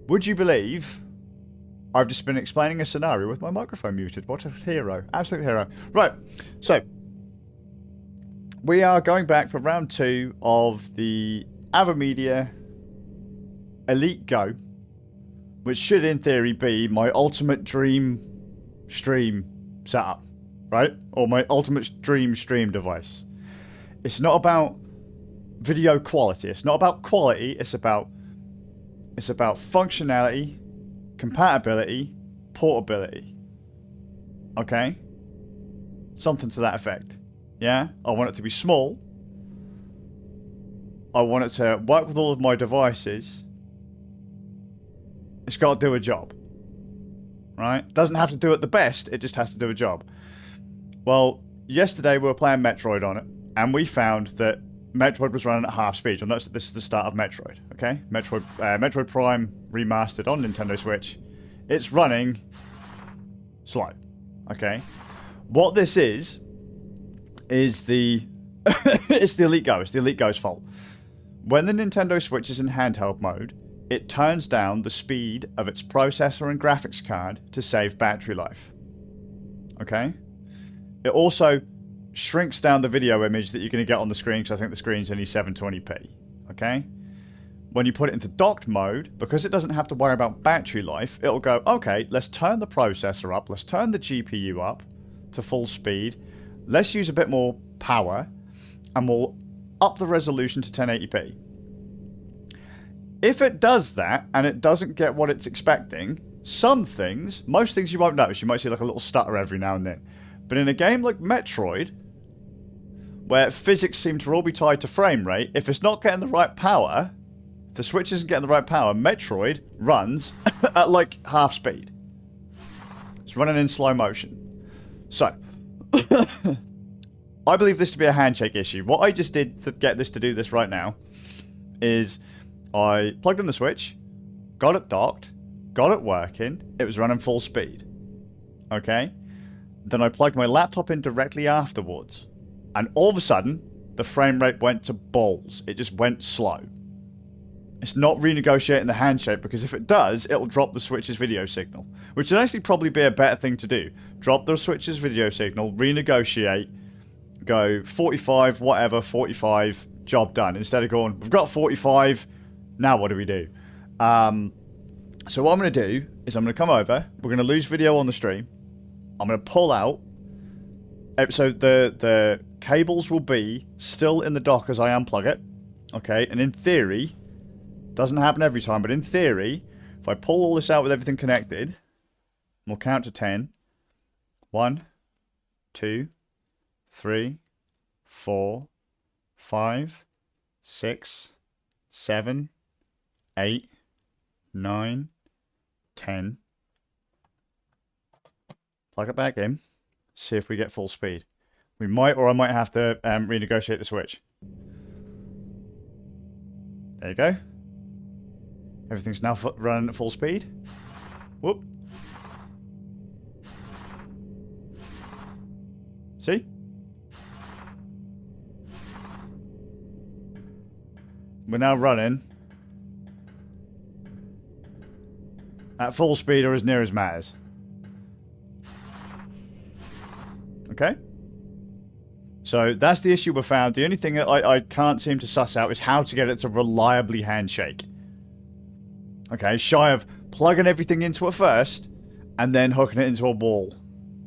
Would you believe I've just been explaining a scenario with my microphone muted? What a hero. Absolute hero. Right, so we are going back for round 2 of the Avermedia Elite Go, which should in theory be my ultimate dream stream setup, right? Or my ultimate dream stream device. It's not about video quality. It's not about quality. It's about functionality, compatibility, portability. Okay? Something to that effect. Yeah? I want it to be small. I want it to work with all of my devices. It's got to do a job. Right? Doesn't have to do it the best, it just has to do a job. Well, yesterday we were playing Metroid on it, and we found that Metroid was running at half speed. You'll notice that this is the start of Metroid, okay? Metroid Prime Remastered on Nintendo Switch. It's running slow, okay? What this is the... it's the Elite Go. It's the Elite Go's fault. When the Nintendo Switch is in handheld mode, it turns down the speed of its processor and graphics card to save battery life. Okay? It also shrinks down the video image that you're going to get on the screen, because I think the screen's only 720p. Okay? When you put it into docked mode, because it doesn't have to worry about battery life, it'll go, okay, let's turn the processor up, let's turn the GPU up to full speed, let's use a bit more power, and we'll up the resolution to 1080p. If it does that, and it doesn't get what it's expecting, some things, most things you won't notice. You might see like a little stutter every now and then. But in a game like Metroid, where physics seem to all be tied to frame rate, if it's not getting the right power, if the Switch isn't getting the right power, Metroid runs at like half speed. It's running in slow motion. So, I believe this to be a handshake issue. What I just did to get this to do this right now is I plugged in the Switch, got it docked, got it working, it was running full speed. Okay? Then I plugged my laptop in directly afterwards, and all of a sudden, the frame rate went to balls. It just went slow. It's not renegotiating the handshake, because if it does, it'll drop the Switch's video signal. Which would actually probably be a better thing to do. Drop the Switch's video signal, renegotiate, go 45, whatever, 45, job done. Instead of going, we've got 45, now what do we do? So what I'm going to do is I'm going to come over, we're going to lose video on the stream, I'm going to pull out, so the cables will be still in the dock as I unplug it, okay, and in theory, doesn't happen every time, but in theory, if I pull all this out with everything connected, we'll count to 10, 1, 2, 3, 4, 5, 6, 7, 8, 9, 10. Plug it back in. See if we get full speed. We might, or I might have to renegotiate the Switch. There you go. Everything's now running at full speed. Whoop. See? We're now running at full speed, or as near as matters. Okay? So that's the issue we found. The only thing that I can't seem to suss out is how to get it to reliably handshake. Okay, shy of plugging everything into it first, and then hooking it into a wall.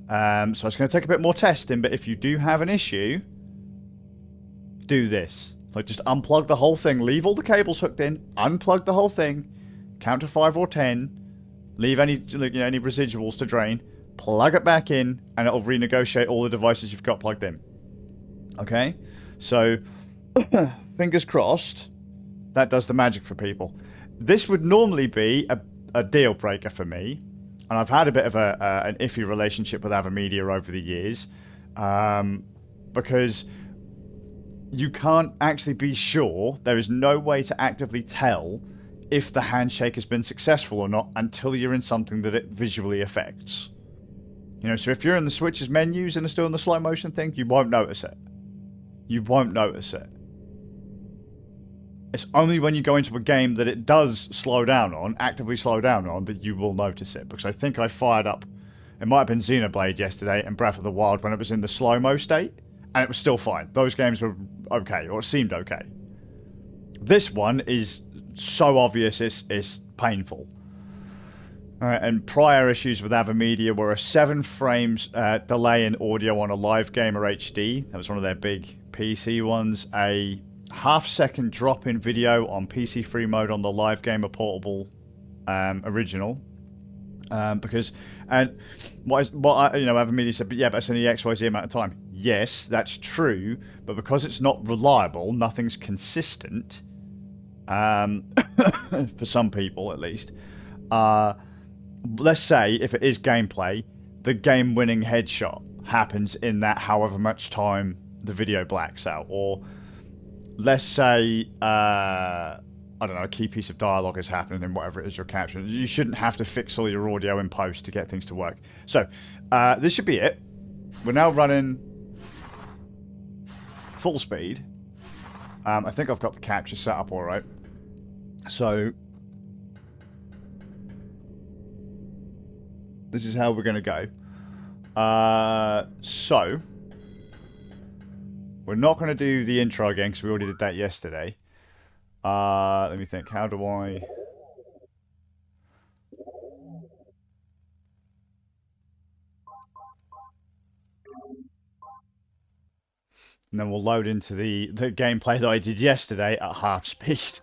So it's going to take a bit more testing, but if you do have an issue, do this. Like, just unplug the whole thing, leave all the cables hooked in, unplug the whole thing, count to 5 or 10, leave any, any residuals to drain, plug it back in, and it'll renegotiate all the devices you've got plugged in. Okay? So, fingers crossed, that does the magic for people. This would normally be a deal breaker for me, and I've had a bit of an iffy relationship with Avermedia over the years, because you can't actually be sure, there is no way to actively tell if the handshake has been successful or not until you're in something that it visually affects. You know, so if you're in the Switch's menus and it's doing the slow motion thing, you won't notice it. You won't notice it. It's only when you go into a game that it does slow down on, actively slow down on, that you will notice it. Because I think I fired up, it might have been Xenoblade yesterday and Breath of the Wild when it was in the slow-mo state, and it was still fine. Those games were okay, or it seemed okay. This one is so obvious it's painful. And prior issues with Avermedia were a 7 frames delay in audio on a live game or HD. That was one of their big PC ones. A half-second drop in video on PC free mode on the live game or portable original. Because, and Avermedia said, but yeah, but it's only XYZ amount of time. Yes, that's true, but because it's not reliable, nothing's consistent, for some people at least, let's say if it is gameplay, the game-winning headshot happens in that however much time the video blacks out, or let's say, I don't know, a key piece of dialogue is happening in whatever it is you're capturing. You shouldn't have to fix all your audio in post to get things to work. So, this should be it. We're now running full speed. I think I've got the capture set up alright. So, this is how we're going to go. So, we're not going to do the intro again because we already did that yesterday. Let me think. How do I... And then we'll load into the gameplay that I did yesterday at half speed.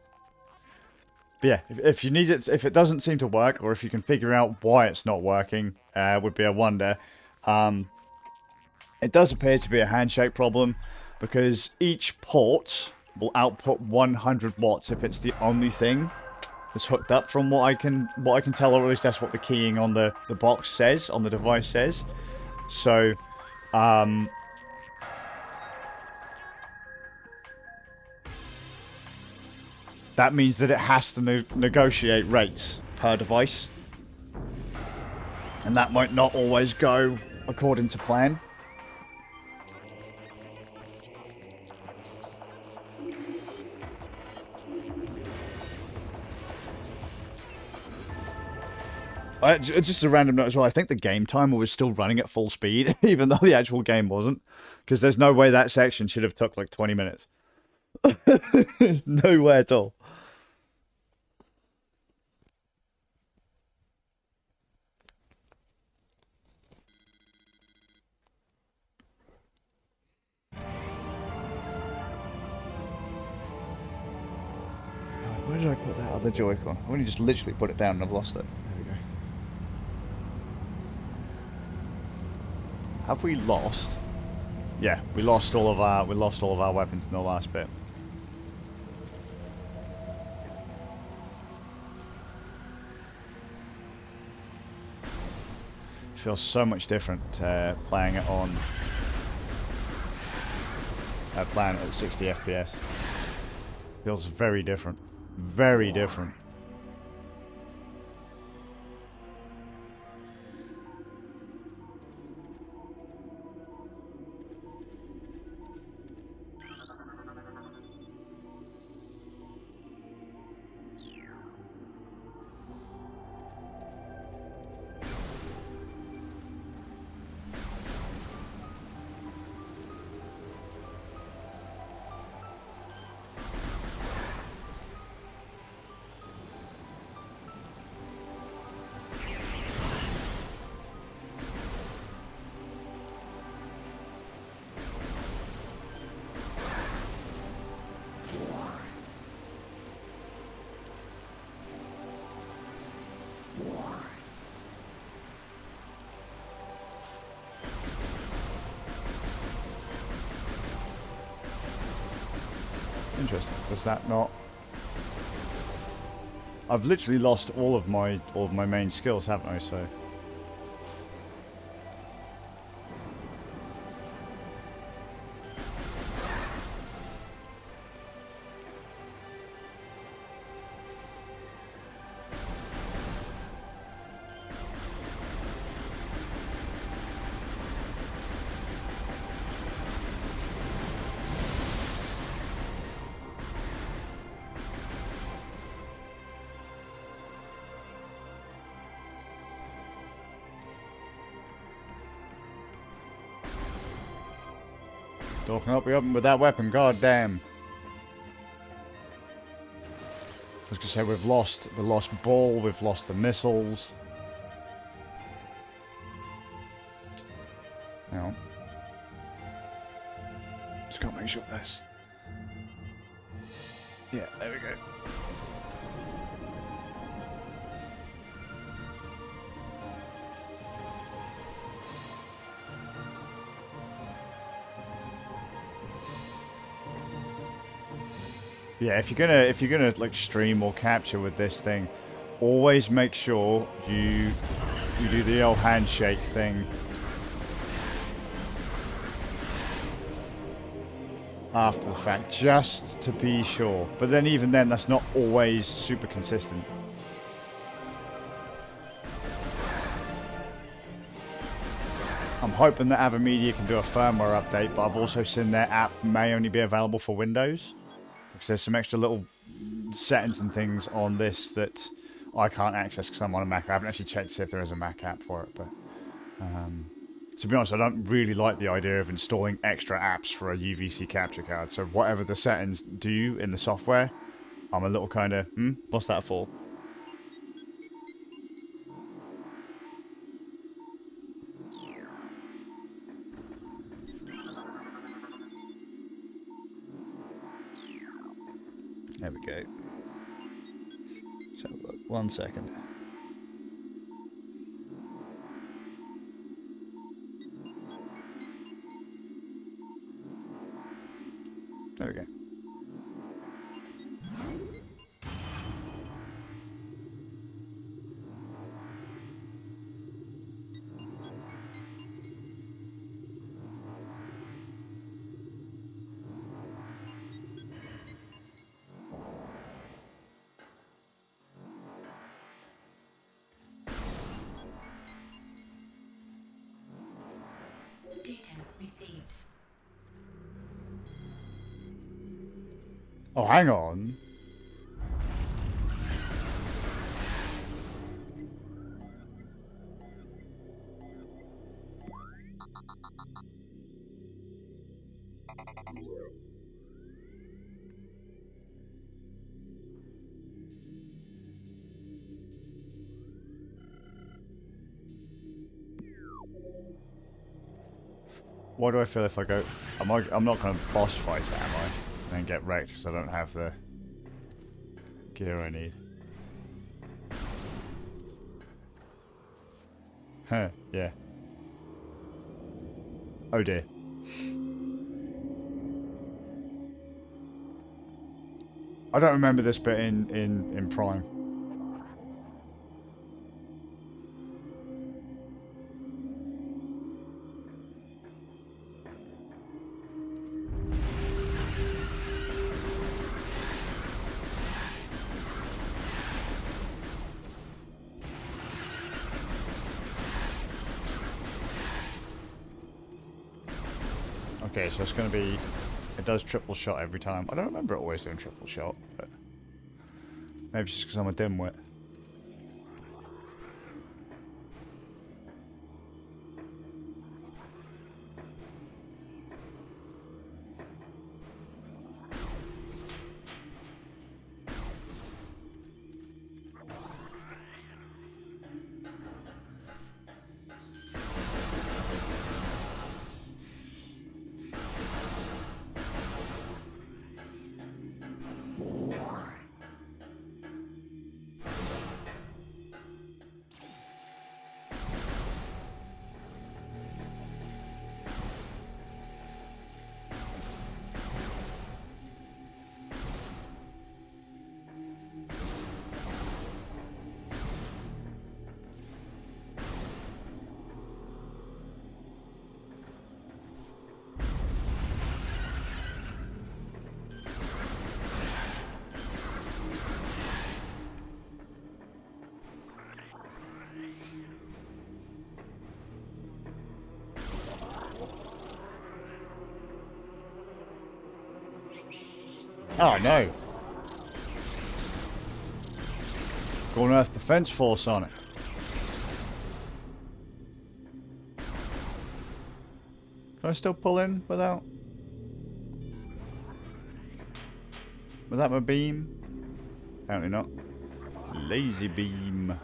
But yeah, if you need it, if it doesn't seem to work, or if you can figure out why it's not working, would be a wonder. It does appear to be a handshake problem, because each port will output 100 watts if it's the only thing that's hooked up, from what I can tell, or at least that's what the keying on the box says, on the device says. So, that means that it has to negotiate rates per device. And that might not always go according to plan. It's just a random note as well. I think the game timer was still running at full speed, even though the actual game wasn't. Because there's no way that section should have took like 20 minutes. No way at all. Where did I put that other Joy-Con? I only just literally put it down and I've lost it. There we go. Have we lost? Yeah, we lost all of our weapons in the last bit. Feels so much different playing it on playing it at 60 FPS. Feels very different. Very different. Interesting. Does that not? I've literally lost all of my main skills, haven't I? So. Door cannot be opened with that weapon, god damn. I was gonna say we've lost the ball, we've lost the missiles. Hang on. Just gotta make sure this. Yeah, there we go. Yeah, if you're gonna like stream or capture with this thing, always make sure you do the old handshake thing after the fact, just to be sure. But then even then, that's not always super consistent. I'm hoping that Avermedia can do a firmware update, but I've also seen their app may only be available for Windows. Because there's some extra little settings and things on this that I can't access because I'm on a Mac. I haven't actually checked to see if there is a Mac app for it, but to be honest, I don't really like the idea of installing extra apps for a UVC capture card. So whatever the settings do in the software, I'm a little kind of, what's that for? There we go. So look, 1 second. There we go. Oh, hang on. Why do I feel if I go... I'm not going to boss fight, am I? And then get wrecked because I don't have the gear I need. Huh, yeah. Oh dear. I don't remember this bit in Prime. Okay, so it's going to be... It does triple shot every time. I don't remember it always doing triple shot, but... Maybe it's just because I'm a dimwit. Oh no! Go on Earth Defense Force on it. Can I still pull in without? Was that my beam? Apparently not. Lazy beam.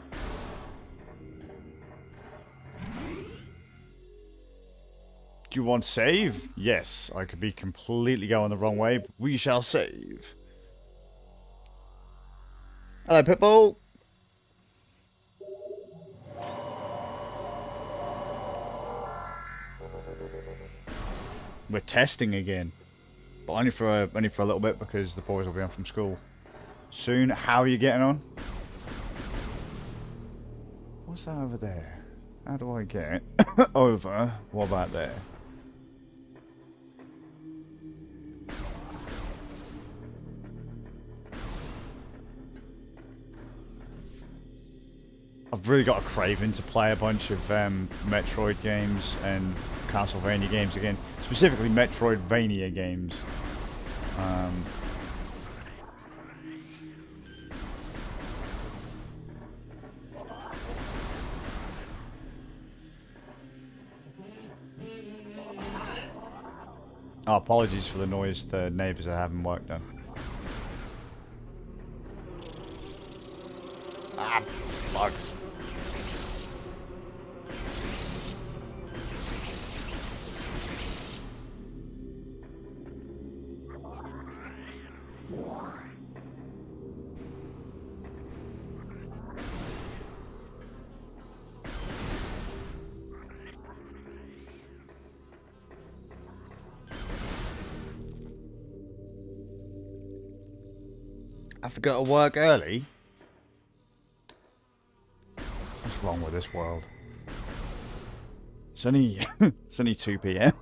Do you want save? Yes, I could be completely going the wrong way, but we shall save. Hello, Pitbull. We're testing again, but only for a little bit because the boys will be on from school soon. How are you getting on? What's that over there? How do I get it over? What about there? I've really got a craving to play a bunch of Metroid games and Castlevania games again. Specifically Metroidvania games. Oh, apologies for the noise the neighbours are having work done. Ah, fuck. I forgot to work early? What's wrong with this world? It's only, it's only 2 PM.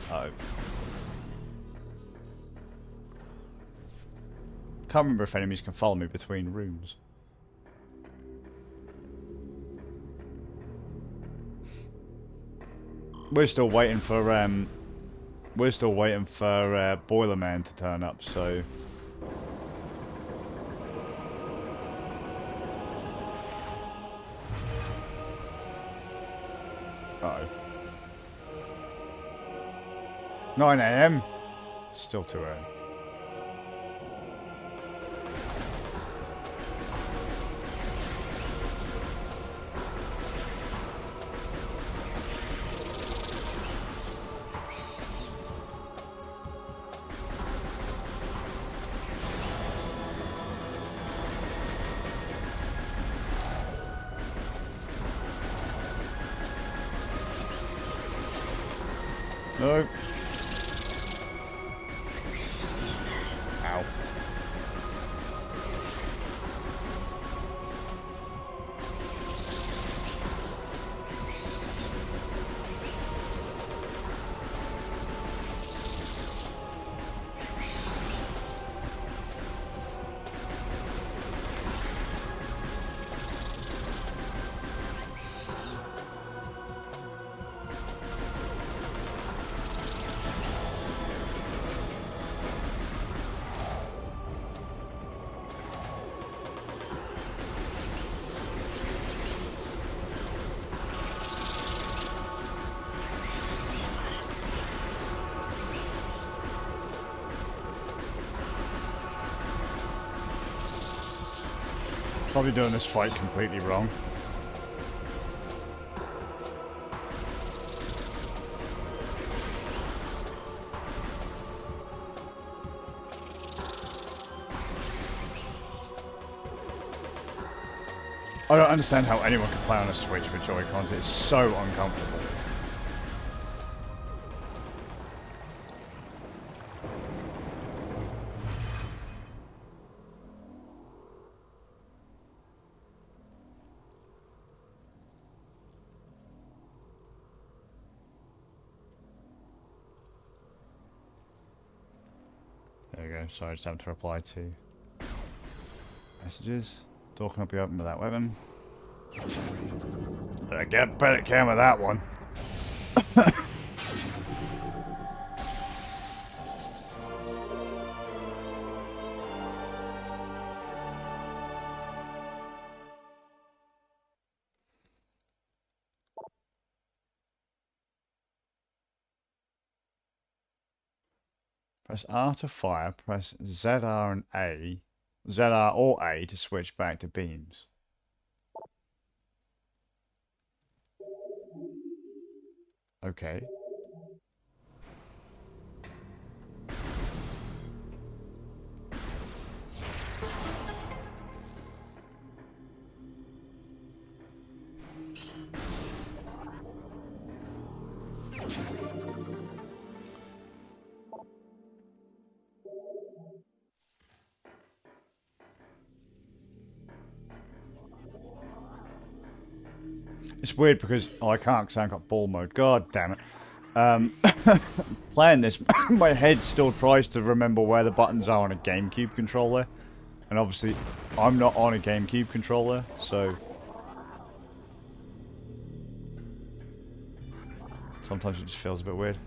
Oh. Can't remember if enemies can follow me between rooms. We're still waiting for Boiler Man to turn up, so uh-oh. 9 AM? Still too early. No. Ow. Probably doing this fight completely wrong. I don't understand how anyone can play on a Switch with Joy-Cons. It's so uncomfortable. There we go. Sorry, I just have to reply to messages. Door cannot be opened with that weapon. Better get can with that one. Press R to fire, press ZR and A. ZR or A to switch back to beams. Okay. It's weird because I can't because I haven't got ball mode. God damn it. Playing this, my head still tries to remember where the buttons are on a GameCube controller. And obviously, I'm not on a GameCube controller, so... sometimes it just feels a bit weird.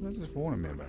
What is this warning me about?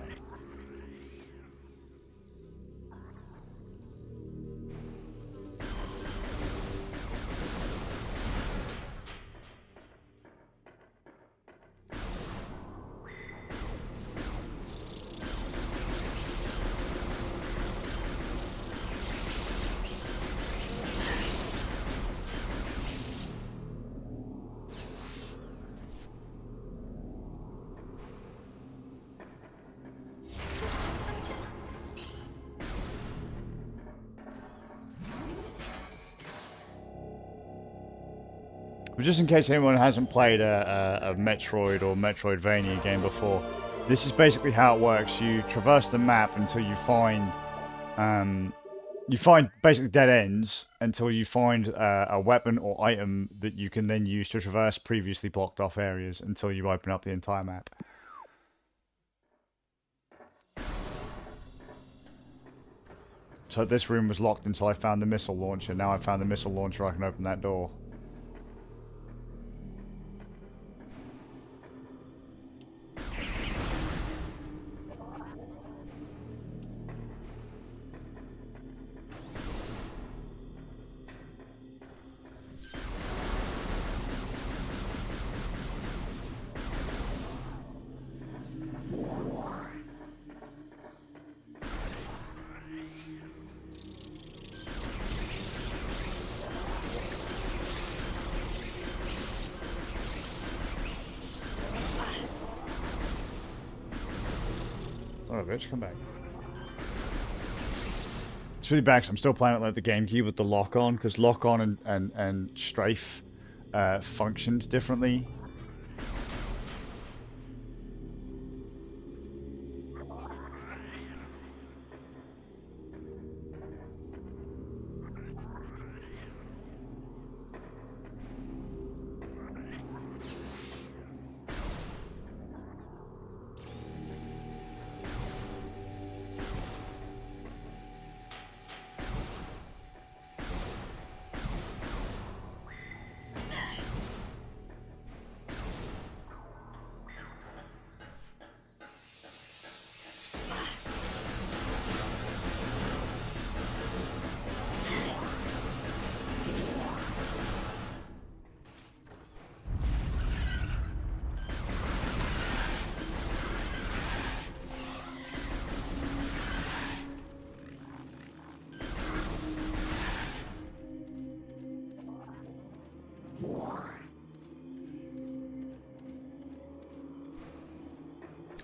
But just in case anyone hasn't played a Metroid or Metroidvania game before, this is basically how it works. You traverse the map until you find basically dead ends until you find a weapon or item that you can then use to traverse previously blocked off areas until you open up the entire map. So this room was locked until I found the missile launcher. Now I found the missile launcher, I can open that door. Son of a bitch, come back. It's really bad 'cause I'm still playing it like the GameCube with the lock-on, because lock-on and strafe functioned differently.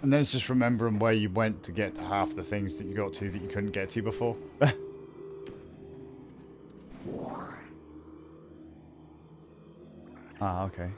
And then it's just remembering where you went to get to half the things that you got to that you couldn't get to before. Ah, okay.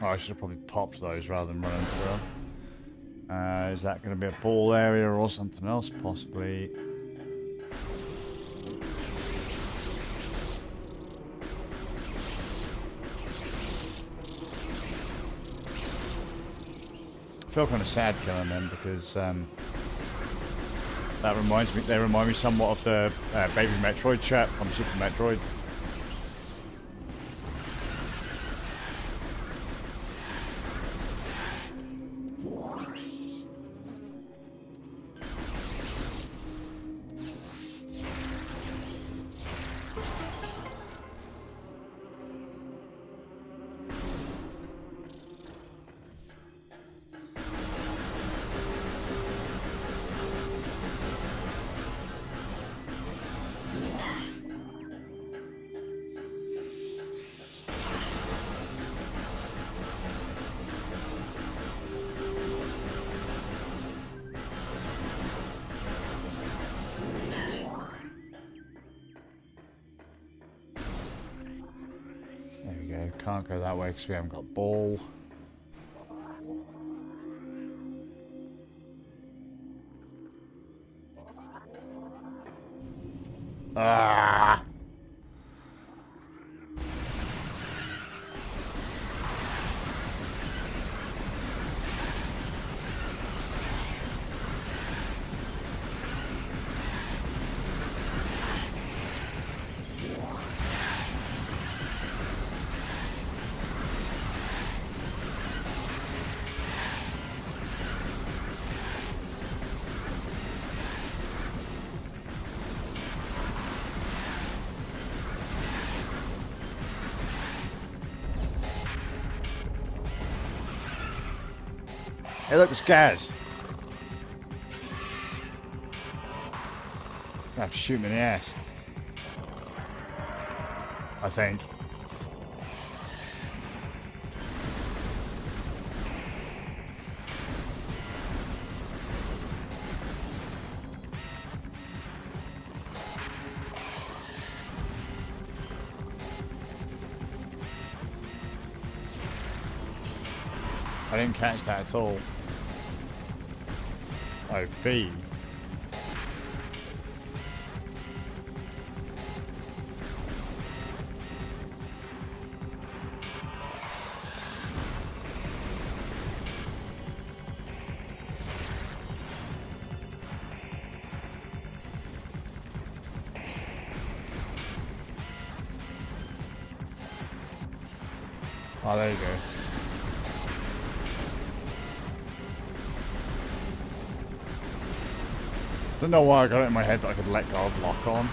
Oh, I should have probably popped those rather than running through them. Is that going to be a ball area or something else? Possibly. I feel kind of sad killing them because that reminds me. They remind me somewhat of the Baby Metroid chap on Super Metroid. Can't go that way because we haven't got ball. Ah! Hey, look, it's Gaz. I have to shoot him in the ass. I think. I didn't catch that at all. Oh, B. Oh, there you go. Don't know why I got it in my head that I could let go of lock on.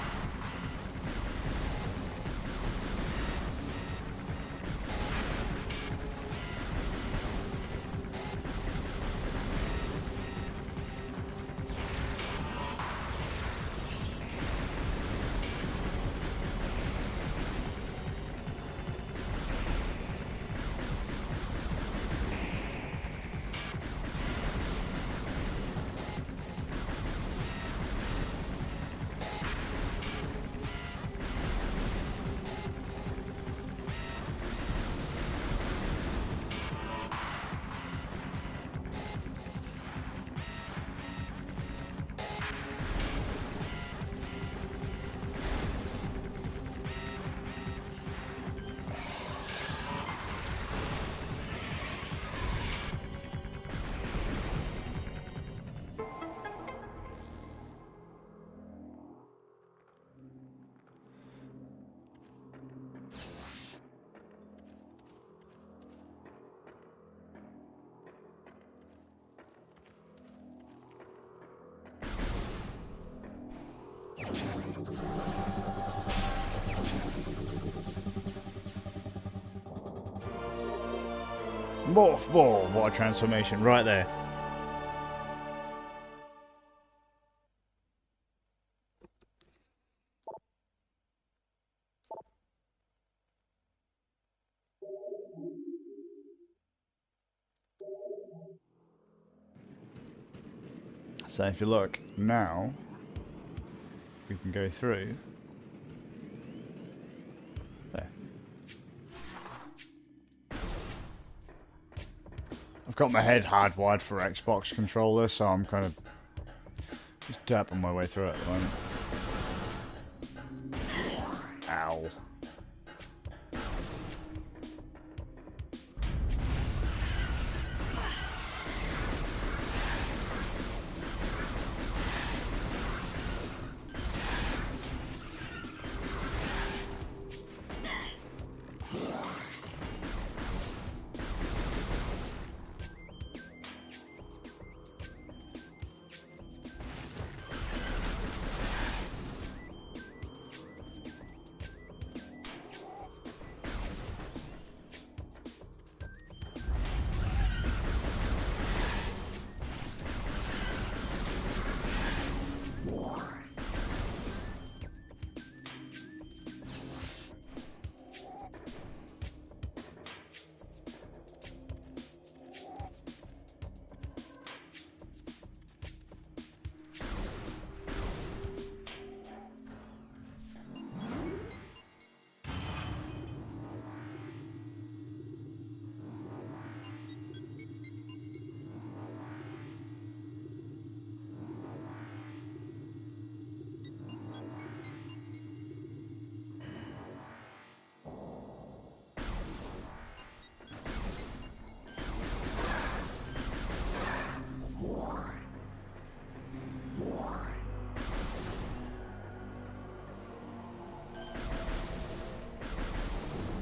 Morph ball, what a transformation, right there. So if you look now, we can go through there. I've got my head hardwired for Xbox controller, so I'm kind of just tapping my way through it at the moment. Ow.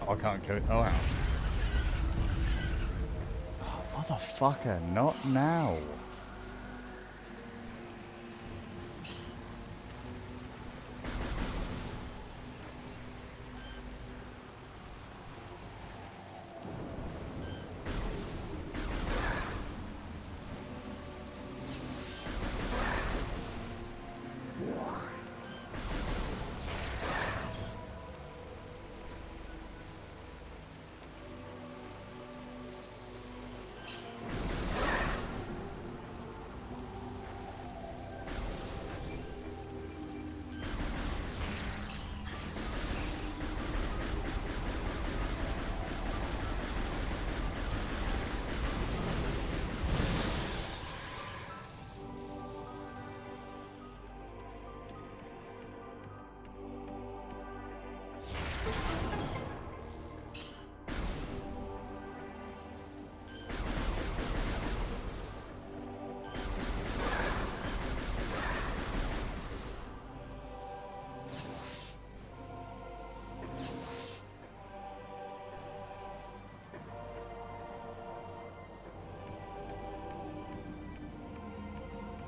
I can't kill it. Oh, hang on. Oh, motherfucker, not now.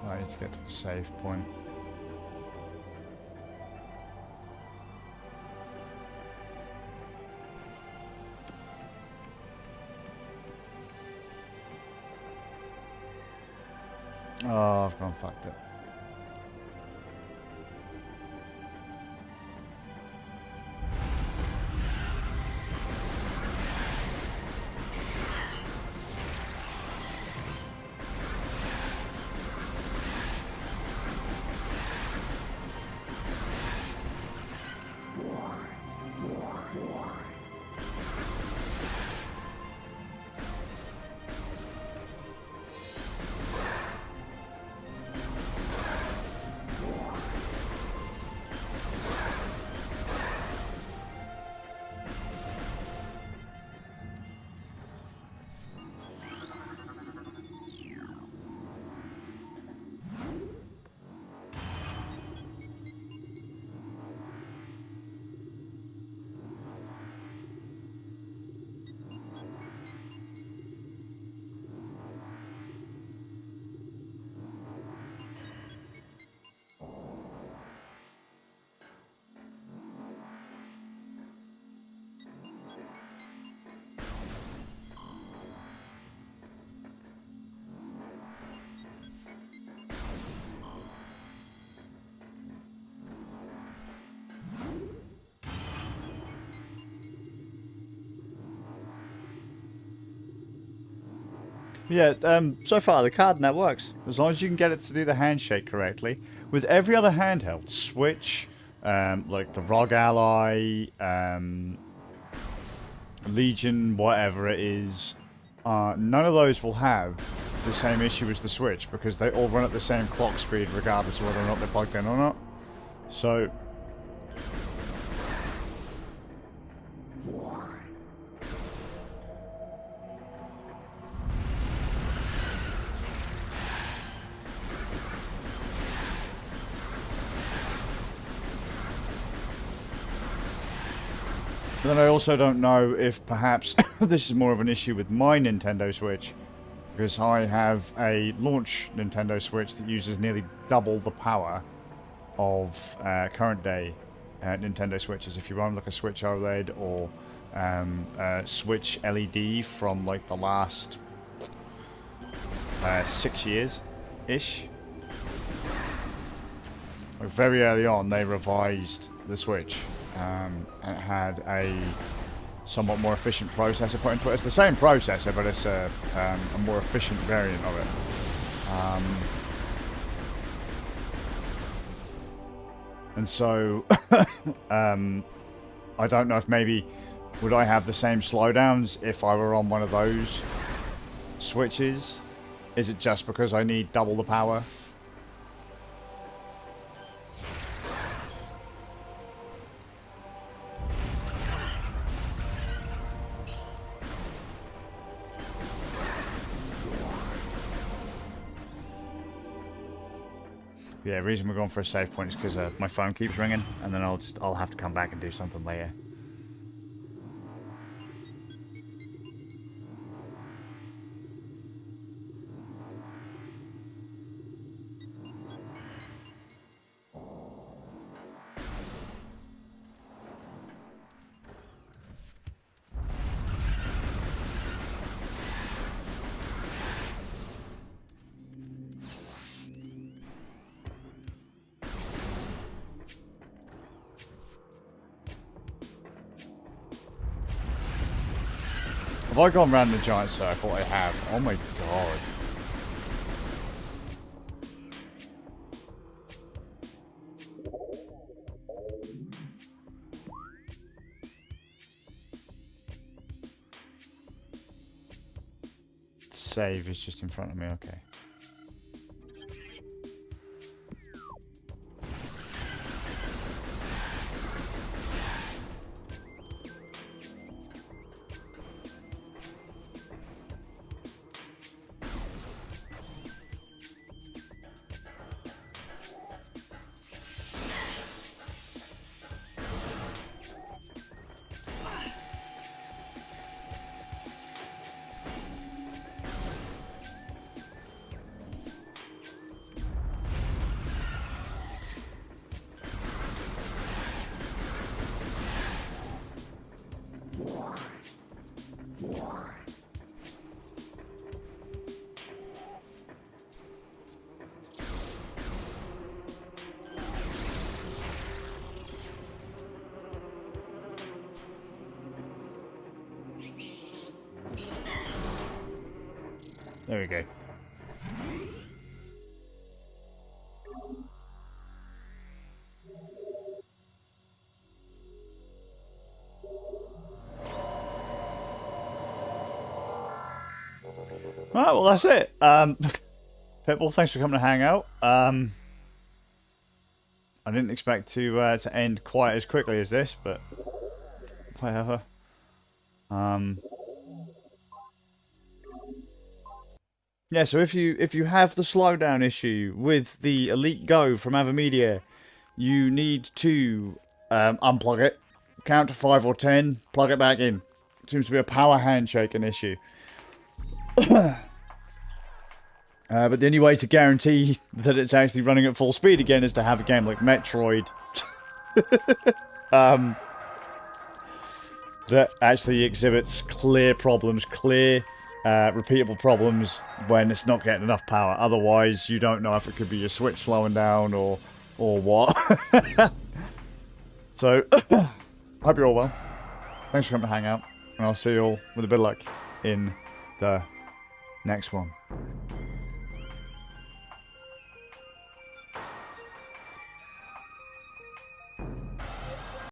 I need to get to the save point. Oh, I've gone fucked it. Yeah, so far the card net works. As long as you can get it to do the handshake correctly. With every other handheld, Switch, like the ROG Ally, Legion, whatever it is, none of those will have the same issue as the Switch, because they all run at the same clock speed regardless of whether or not they're plugged in or not. So... But then I also don't know if perhaps this is more of an issue with my Nintendo Switch, because I have a launch Nintendo Switch that uses nearly double the power of current day Nintendo Switches. If you run like a Switch OLED or Switch LED from like the last 6 years-ish. Like very early on they revised the Switch. And it had a somewhat more efficient processor put into it. It's the same processor, but it's a more efficient variant of it. And so, I don't know if maybe would I have the same slowdowns if I were on one of those switches? Is it just because I need double the power? Yeah, the reason we're going for a save point is because my phone keeps ringing, and then I'll have to come back and do something later. Have I gone round the giant circle? I have. Oh my god. Save is just in front of me, okay. There we go. Right, well that's it. Pitbull, thanks for coming to hang out. I didn't expect to end quite as quickly as this, but whatever. Yeah, so if you have the slowdown issue with the Elite Go from Avermedia, you need to unplug it, count to 5 or 10, plug it back in. It seems to be a power handshaking issue. But the only way to guarantee that it's actually running at full speed again is to have a game like Metroid that actually exhibits clear problems, repeatable problems when it's not getting enough power. Otherwise, you don't know if it could be your Switch slowing down or what. So, hope you're all well. Thanks for coming to hang out, and I'll see you all with a bit of luck in the next one.